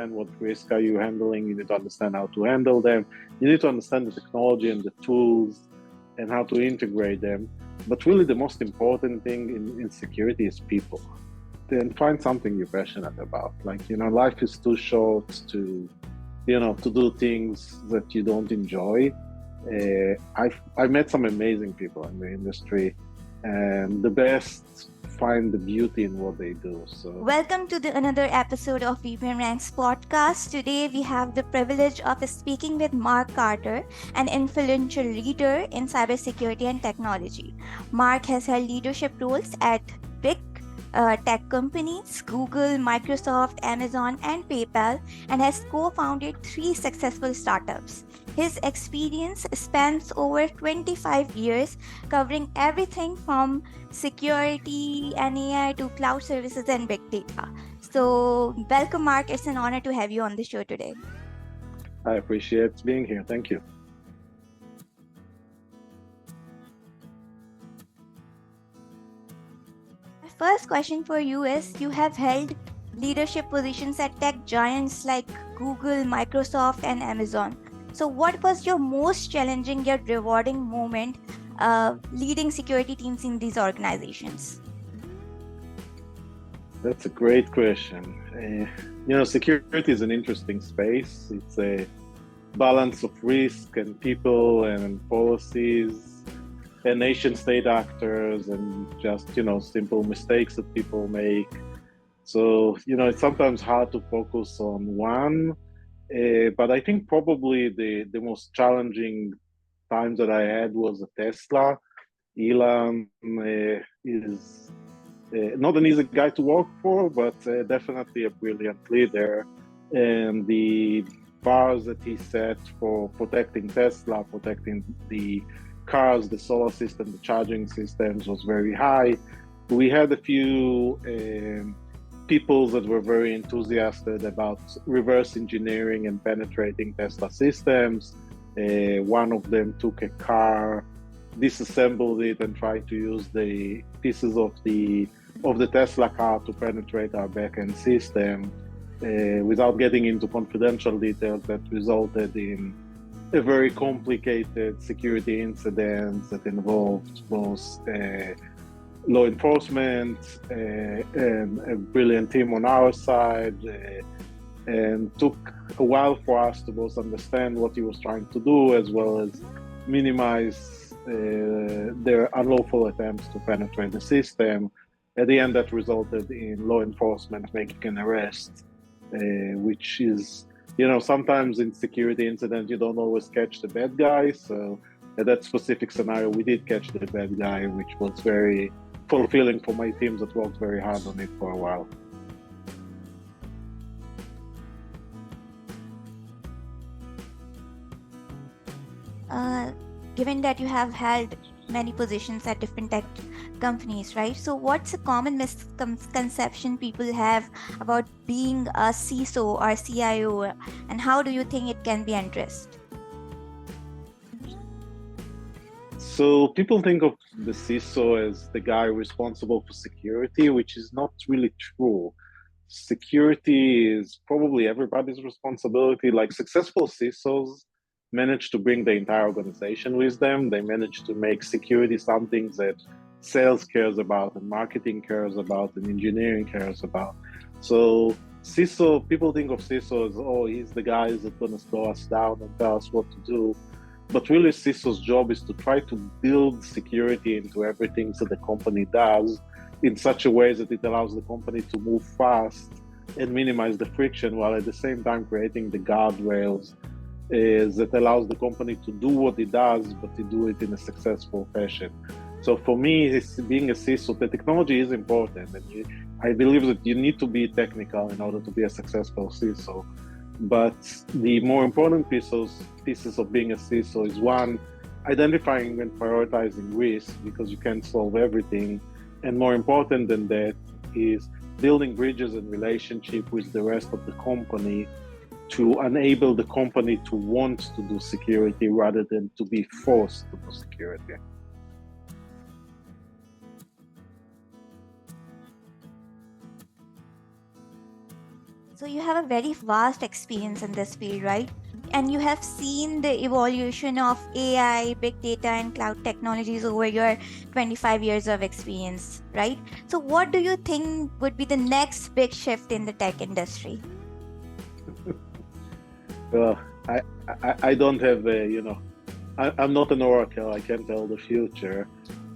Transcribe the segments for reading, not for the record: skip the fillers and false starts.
understand what risk are you handling. You need to understand how to handle them. You need to understand the technology and the tools and how to integrate them. But really the most important thing in security is people. Then find something you're passionate about. Life is too short to do things that you don't enjoy. I met some amazing people in the industry, and the best find the beauty in what they do. So, welcome to another episode of VPN Ranks podcast. Today we have the privilege of speaking with Mark Carter, an influential leader in cybersecurity and technology. Mark has held leadership roles at big tech companies, Google, Microsoft, Amazon, and PayPal, and has co-founded 3 successful startups. His experience spans over 25 years, covering everything from security and AI to cloud services and big data. So, welcome, Mark. It's an honor to have you on the show today. I appreciate being here. Thank you. My first question for you is, you have held leadership positions at tech giants like Google, Microsoft, and Amazon. So what was your most challenging yet rewarding moment leading security teams in these organizations? That's a great question. Security is an interesting space. It's a balance of risk and people and policies and nation-state actors and just, simple mistakes that people make. So, it's sometimes hard to focus on one. But I think probably the most challenging times that I had was at Tesla. Elon is not an easy guy to work for, but definitely a brilliant leader. And the bars that he set for protecting Tesla, protecting the cars, the solar system, the charging systems was very high. We had a few people that were very enthusiastic about reverse engineering and penetrating Tesla systems. One of them took a car, disassembled it, and tried to use the pieces of the Tesla car to penetrate our backend system without getting into confidential details. That resulted in a very complicated security incident that involved both law enforcement and a brilliant team on our side, and took a while for us to both understand what he was trying to do as well as minimize their unlawful attempts to penetrate the system. At the end, that resulted in law enforcement making an arrest, which is, sometimes in security incidents, you don't always catch the bad guy. So at that specific scenario, we did catch the bad guy, which was very fulfilling for my teams that worked very hard on it for a while. Given that you have held many positions at different tech companies, right? So what's a common misconception people have about being a CISO or CIO, and how do you think it can be addressed? So people think of the CISO as the guy responsible for security, which is not really true. Security is probably everybody's responsibility. Like, successful CISOs manage to bring the entire organization with them. They manage to make security something that sales cares about and marketing cares about and engineering cares about. So CISO, people think of CISO as, oh, he's the guy that's going to slow us down and tell us what to do. But really, CISO's job is to try to build security into everything that the company does in such a way that it allows the company to move fast and minimize the friction, while at the same time creating the guardrails that allows the company to do what it does, but to do it in a successful fashion. So for me, being a CISO, the technology is important. And I believe that you need to be technical in order to be a successful CISO. But the more important pieces of being a CISO is, one, identifying and prioritizing risk, because you can't solve everything. And more important than that is building bridges and relationship with the rest of the company to enable the company to want to do security rather than to be forced to do security. So you have a very vast experience in this field, right? And you have seen the evolution of AI, big data, and cloud technologies over your 25 years of experience, right? So, what do you think would be the next big shift in the tech industry? Well, I don't have I'm not an oracle. I can't tell the future.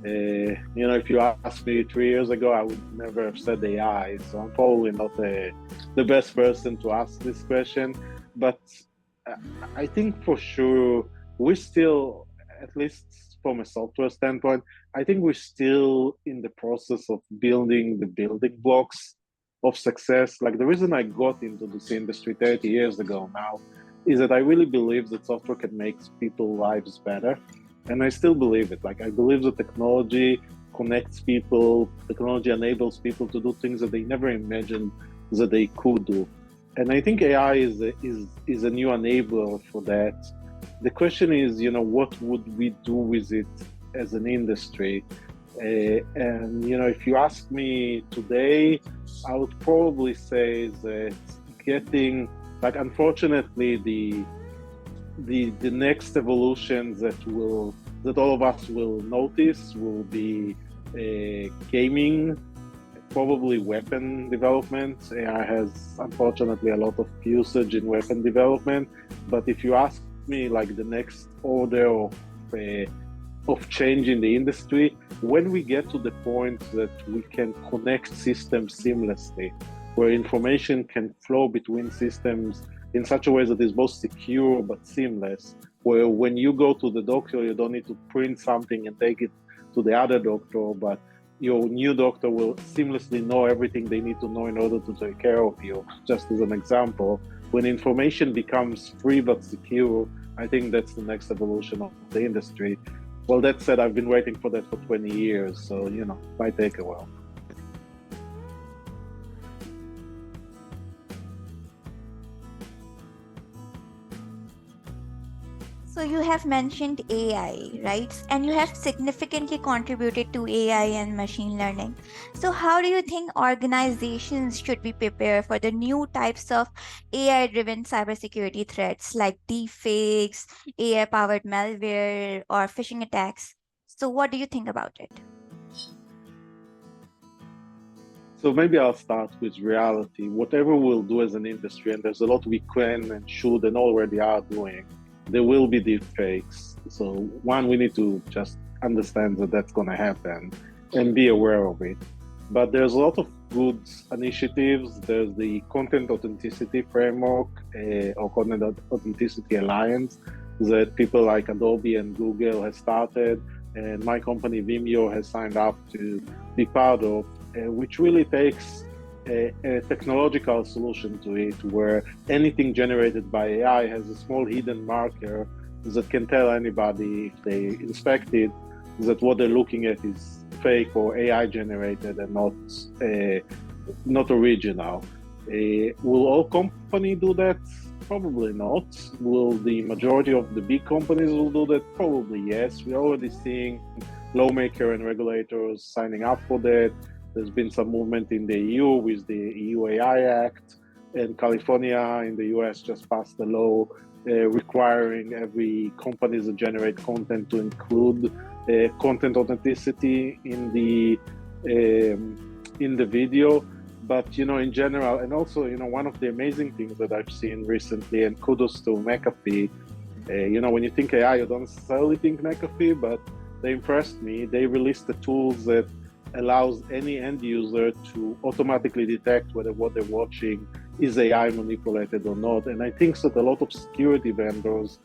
If you asked me 3 years ago, I would never have said AI. So I'm probably not the best person to ask this question. But I think for sure we're still, at least from a software standpoint, I think we're still in the process of building the building blocks of success. Like the reason I got into this industry 30 years ago now is that I really believe that software can make people's lives better. And I still believe it. Like I believe that technology connects people, technology enables people to do things that they never imagined that they could do. And I think AI is a new enabler for that. The question is, what would we do with it as an industry? And if you ask me today, I would probably say that getting, like, unfortunately, the next evolution that all of us will notice will be gaming, probably weapon development. AI has unfortunately a lot of usage in weapon development, but if you ask me, like, the next order of change in the industry, when we get to the point that we can connect systems seamlessly, where information can flow between systems in such a way that is both secure but seamless, where when you go to the doctor, you don't need to print something and take it to the other doctor, but your new doctor will seamlessly know everything they need to know in order to take care of you. Just as an example, when information becomes free but secure, I think that's the next evolution of the industry. Well, that said, I've been waiting for that for 20 years, so, might take a while. So you have mentioned AI, right? And you have significantly contributed to AI and machine learning. So how do you think organizations should be prepared for the new types of AI-driven cybersecurity threats like deepfakes, AI-powered malware, or phishing attacks? So what do you think about it? So maybe I'll start with reality. Whatever we'll do as an industry, and there's a lot we can and should and already are doing, there will be deep fakes. So one, we need to just understand that that's going to happen and be aware of it. But there's a lot of good initiatives. There's the Content Authenticity Framework or Content Authenticity Alliance that people like Adobe and Google have started, and my company Vimeo has signed up to be part of, which really takes a technological solution to it, where anything generated by AI has a small hidden marker that can tell anybody, if they inspect it, that what they're looking at is fake or AI generated and not original. Will all companies do that? Probably not. Will the majority of the big companies will do that? Probably yes. We're already seeing lawmakers and regulators signing up for that. There's been some movement in the EU with the EU AI Act, and California in the US just passed a law requiring every company that generate content to include content authenticity in the video. But in general, and also one of the amazing things that I've seen recently, and kudos to McAfee. When you think AI, you don't necessarily think McAfee, but they impressed me. They released the tools that allows any end user to automatically detect whether what they're watching is AI manipulated or not. And I think that a lot of security vendors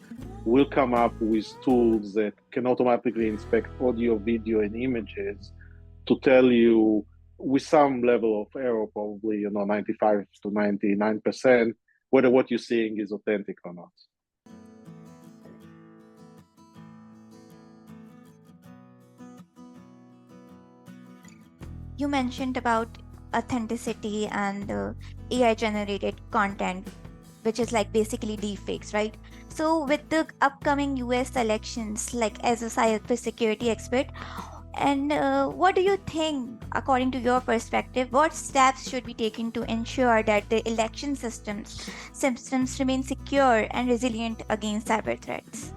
will come up with tools that can automatically inspect audio, video, and images to tell you, with some level of error, probably 95 to 99%, whether what you're seeing is authentic or not. You mentioned about authenticity and AI generated content, which is like basically deepfakes, right? So with the upcoming US elections, like as a cybersecurity expert, And what do you think, according to your perspective, what steps should be taken to ensure that the election systems remain secure and resilient against cyber threats?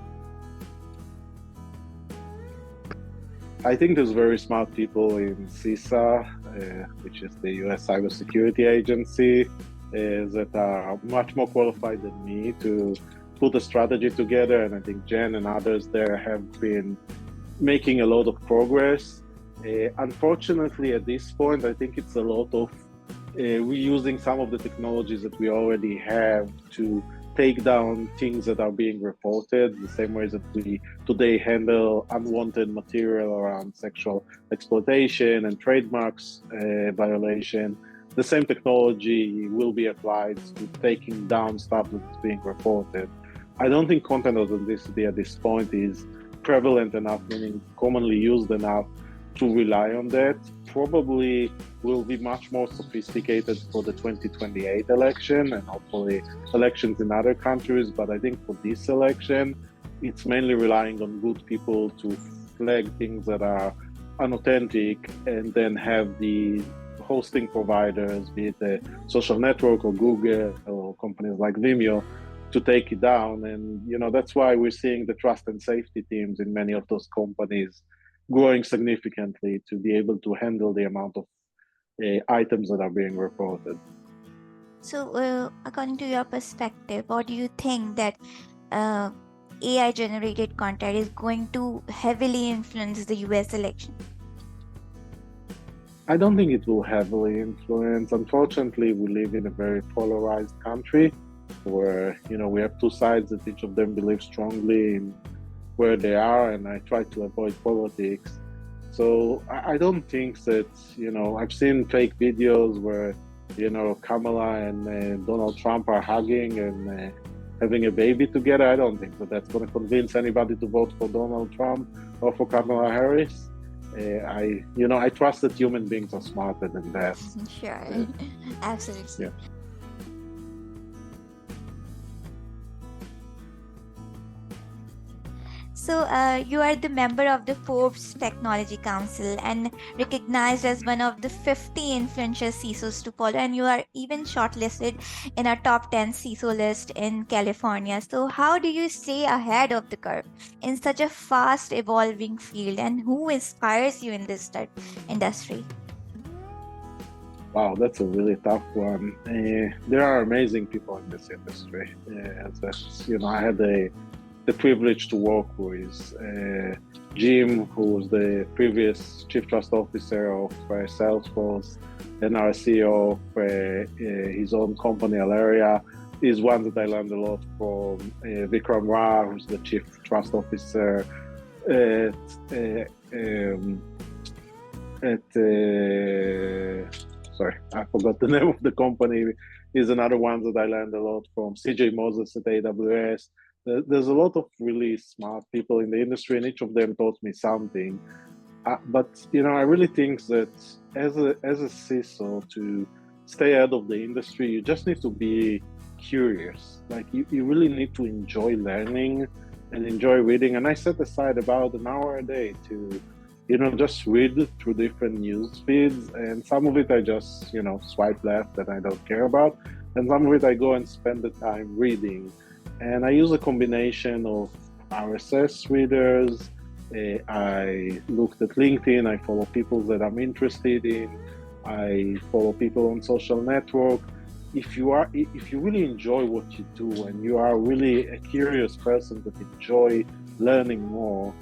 I think there's very smart people in CISA, which is the US Cybersecurity Agency, that are much more qualified than me to put a strategy together. And I think Jen and others there have been making a lot of progress. Unfortunately, at this point, I think it's a lot of reusing some of the technologies that we already have to take down things that are being reported, the same way that we today handle unwanted material around sexual exploitation and trademarks violation. The same technology will be applied to taking down stuff that's being reported. I don't think content authenticity at this point is prevalent enough, meaning commonly used enough to rely on that. Probably will be much more sophisticated for the 2028 election and hopefully elections in other countries. But I think for this election, it's mainly relying on good people to flag things that are unauthentic and then have the hosting providers, be it a social network or Google or companies like Vimeo, to take it down. And that's why we're seeing the trust and safety teams in many of those companies growing significantly to be able to handle the amount of items that are being reported. So, according to your perspective, what do you think that AI generated content is going to heavily influence the US election? I don't think it will heavily influence. Unfortunately, we live in a very polarized country where we have two sides that each of them believe strongly in where they are, and I try to avoid politics. So I don't think that, I've seen fake videos where, Kamala and Donald Trump are hugging and having a baby together. I don't think that that's going to convince anybody to vote for Donald Trump or for Kamala Harris. I trust that human beings are smarter than that. Sure, absolutely. Yeah. So, you are the member of the Forbes Technology Council and recognized as one of the 50 influential CISOs to follow, and you are even shortlisted in a top 10 CISO list in California. So, how do you stay ahead of the curve in such a fast evolving field, and who inspires you in this industry? Wow, that's a really tough one. There are amazing people in this industry. I had the privilege to work with Jim, who was the previous Chief Trust Officer of Salesforce and our CEO of his own company, Alaria, is one that I learned a lot from. Vikram Ra, who's the Chief Trust Officer sorry, I forgot the name of the company, is another one that I learned a lot from. CJ Moses at AWS. There's a lot of really smart people in the industry, and each of them taught me something. But I really think that as a CISO, to stay ahead of the industry, you just need to be curious. Like you really need to enjoy learning and enjoy reading. And I set aside about an hour a day to just read through different news feeds, and some of it I just swipe left and I don't care about, and some of it I go and spend the time reading. And I use a combination of RSS readers. I looked at LinkedIn. I follow people that I'm interested in. I follow people on social network. If you really enjoy what you do and you are really a curious person that enjoy learning more,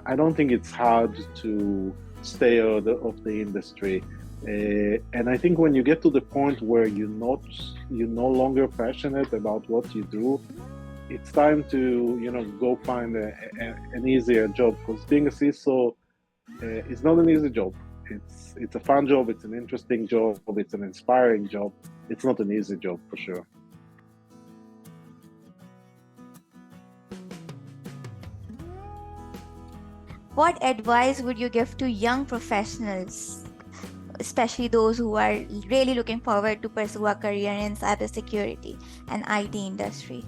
I don't think it's hard to stay out of the industry. And I think when you get to the point where you're no longer passionate about what you do, it's time to go find an easier job, because being a CISO is not an easy job. It's a fun job, it's an interesting job, it's an inspiring job. It's not an easy job for sure. What advice would you give to young professionals, especially those who are really looking forward to pursue a career in cybersecurity and IT industry?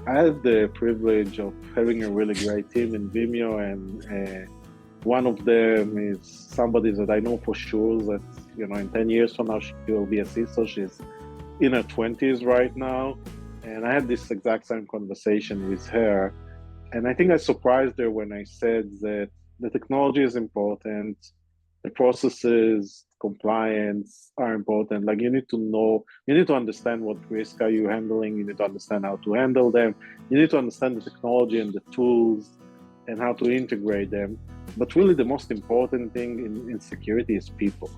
I had the privilege of having a really great team in Vimeo, and one of them is somebody that I know for sure that, in 10 years from now, she will be a CISO. She's in her 20s right now. And I had this exact same conversation with her. And I think I surprised her when I said that the technology is important, the processes, compliance are important. Like, you need to know, you need to understand what risk are you handling, you need to understand how to handle them, you need to understand the technology and the tools and how to integrate them. But really the most important thing in security is people.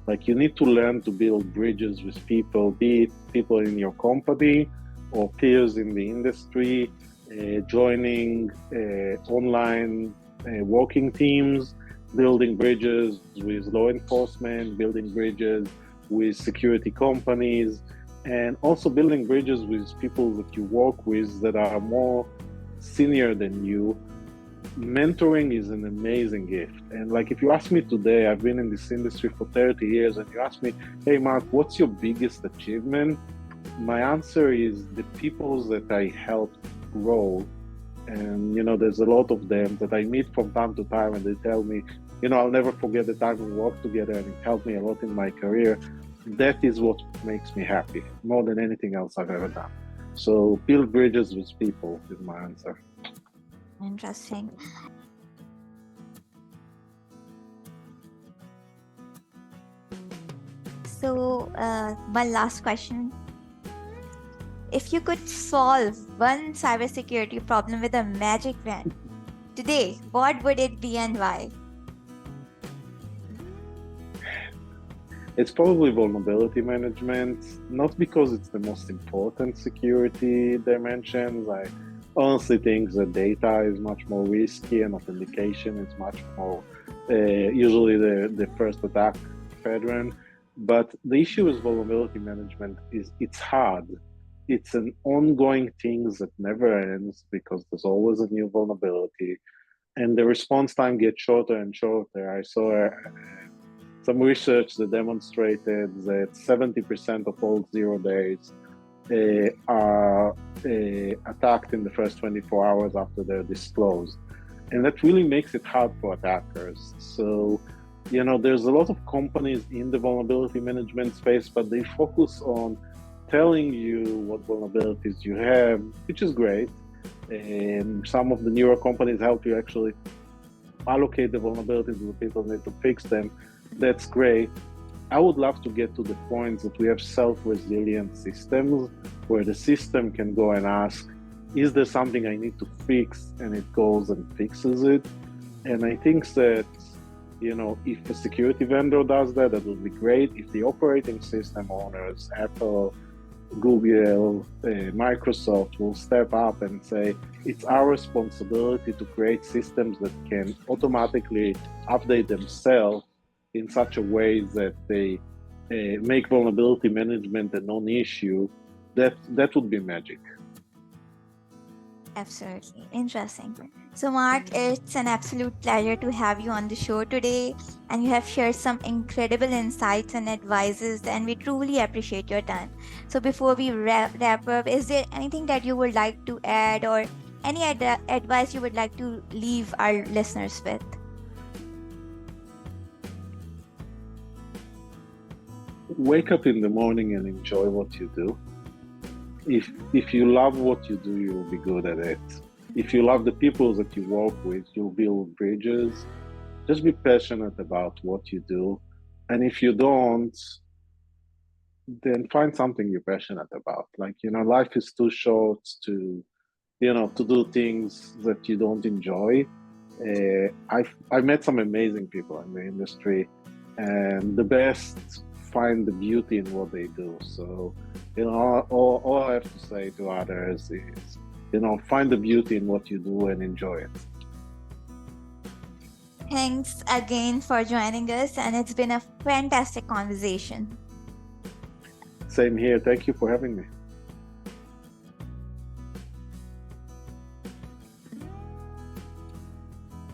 Like, you need to learn to build bridges with people, be it people in your company or peers in the industry, joining online working teams, building bridges with law enforcement, building bridges with security companies, and also building bridges with people that you work with that are more senior than you. Mentoring is an amazing gift. And like, if you ask me today, I've been in this industry for 30 years, and you ask me, hey Mark, what's your biggest achievement? My answer is the people that I helped grow. And there's a lot of them that I meet from time to time, and they tell me, I'll never forget the time we worked together, and it helped me a lot in my career. That is what makes me happy more than anything else I've ever done. So build bridges with people is my answer. Interesting. So, one last question. If you could solve one cybersecurity problem with a magic wand today, what would it be and why? It's probably vulnerability management, not because it's the most important security dimensions. I honestly think that data is much more risky, and authentication is much more usually the first attack pattern. But the issue with vulnerability management is it's hard. It's an ongoing thing that never ends because there's always a new vulnerability, and the response time gets shorter and shorter. I saw some research that demonstrated that 70% of all 0 days are attacked in the first 24 hours after they're disclosed. And that really makes it hard for attackers. So, there's a lot of companies in the vulnerability management space, but they focus on telling you what vulnerabilities you have, which is great. And some of the newer companies help you actually allocate the vulnerabilities to the people who need to fix them. That's great. I would love to get to the point that we have self-resilient systems where the system can go and ask, is there something I need to fix? And it goes and fixes it. And I think that, if a security vendor does that, that would be great. If the operating system owners, Apple, Google, Microsoft, will step up and say, it's our responsibility to create systems that can automatically update themselves in such a way that they make vulnerability management a non-issue, that would be magic. Absolutely. Interesting. So, Mark, it's an absolute pleasure to have you on the show today, and you have shared some incredible insights and advices, and we truly appreciate your time. So, before we wrap up, is there anything that you would like to add, or any advice you would like to leave our listeners with? Wake up in the morning and enjoy what you do. If you love what you do, you'll be good at it. If you love the people that you work with, you'll build bridges. Just be passionate about what you do. And if you don't, then find something you're passionate about. Like, life is too short to do things that you don't enjoy. I met some amazing people in the industry, and the best find the beauty in what they do. So, all I have to say to others is, find the beauty in what you do and enjoy it. Thanks again for joining us, and it's been a fantastic conversation. Same here. Thank you for having me.